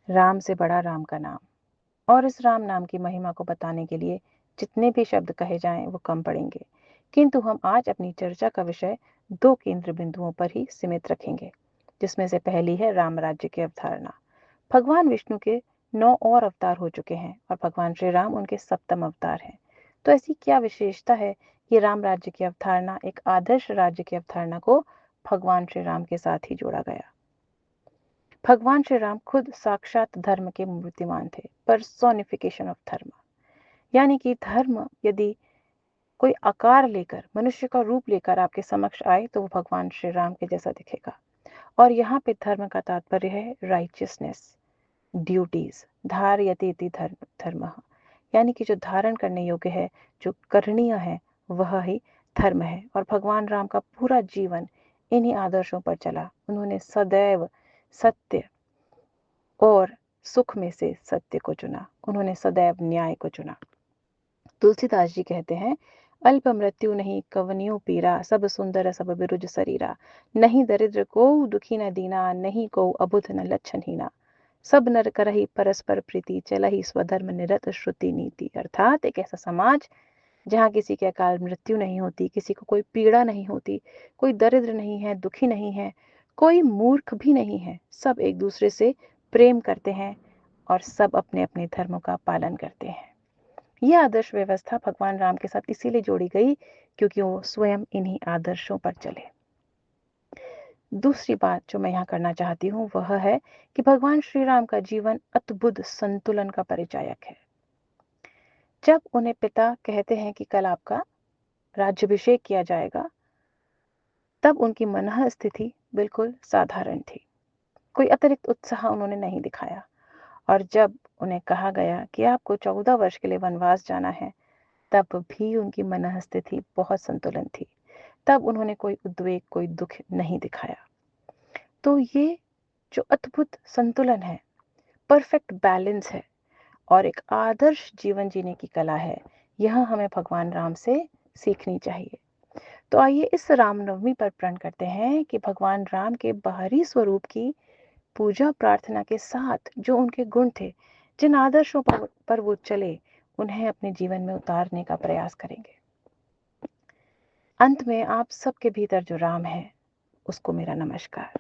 राम से बड़ा राम का नाम। और इस राम नाम की महिमा को बताने के लिए जितने भी शब्द कहे जाएं वो कम पड़ेंगे, किंतु हम आज अपनी चर्चा का विषय दो केंद्र बिंदुओं पर ही सीमित रखेंगे, जिसमें से पहली है राम राज्य की अवधारणा। भगवान विष्णु के 9 और अवतार हो चुके हैं और भगवान श्री राम उनके सप्तम अवतार हैं। तो ऐसी क्या विशेषता है कि राम राज्य की अवधारणा, एक आदर्श राज्य की अवधारणा को भगवान श्री राम के साथ ही जोड़ा गया। भगवान श्री राम खुद साक्षात धर्म के मूर्तिमान थे, पर्सोनिफिकेशन ऑफ धर्म। यानी कि धर्म यदि कोई आकार लेकर, मनुष्य का रूप लेकर आपके समक्ष आए तो वो भगवान श्री राम के जैसा दिखेगा। और यहाँ पे धर्म का तात्पर्य है राइचियसनेस, ड्यूटीज, धारयते धर्म धर्म, यानी कि जो धारण करने योग्य है, जो करणीय है, वह ही धर्म है। और भगवान राम का पूरा जीवन इन्हीं आदर्शों पर चला। उन्होंने सदैव सत्य और सुख में से सत्य को चुना। उन्होंने सदैव न्याय को चुना। तुलसीदास जी कहते हैं, अल्प मृत्यु नहीं कवनियों पीरा, सब सुंदर सब बिरुज शरीरा, नहीं दरिद्र को दुखी न दीना, नहीं को अबुध न लक्षण हीना, सब नर करहि परस्पर प्रीति, चलहि स्वधर्म निरत श्रुति नीति। अर्थात एक ऐसा समाज जहाँ किसी के अकाल मृत्यु नहीं होती, किसी को कोई पीड़ा नहीं होती, कोई दरिद्र नहीं है, दुखी नहीं है, कोई मूर्ख भी नहीं है, सब एक दूसरे से प्रेम करते हैं और सब अपने अपने धर्मों का पालन करते हैं। यह आदर्श व्यवस्था भगवान राम के साथ इसीलिए जोड़ी गई क्योंकि वो स्वयं इन्हीं आदर्शों पर चले। दूसरी बात जो मैं यहाँ करना चाहती हूँ वह है कि भगवान श्री राम का जीवन अद्भुत संतुलन का परिचायक है। जब उन्हें पिता कहते हैं कि कल आपका राज्याभिषेक किया जाएगा, तब उनकी मनः स्थिति बिल्कुल साधारण थी। कोई अतिरिक्त उत्साह उन्होंने नहीं दिखाया। और जब उन्हें कहा गया कि आपको 14 वर्ष के लिए वनवास जाना है, तब भी उनकी मनः स्थिति बहुत संतुलन थी। तब उन्होंने कोई उद्वेग, कोई दुख नहीं दिखाया। तो ये जो अद्भुत संतुलन है, परफेक्ट बैलेंस है और एक आदर्श जीवन जीने की कला है, यह हमें भगवान राम से सीखनी चाहिए। तो आइए इस रामनवमी पर प्रण करते हैं कि भगवान राम के बाहरी स्वरूप की पूजा प्रार्थना के साथ जो उनके गुण थे, जिन आदर्शों पर वो चले, उन्हें अपने जीवन में उतारने का प्रयास करेंगे। अंत में आप सबके भीतर जो राम है, उसको मेरा नमस्कार।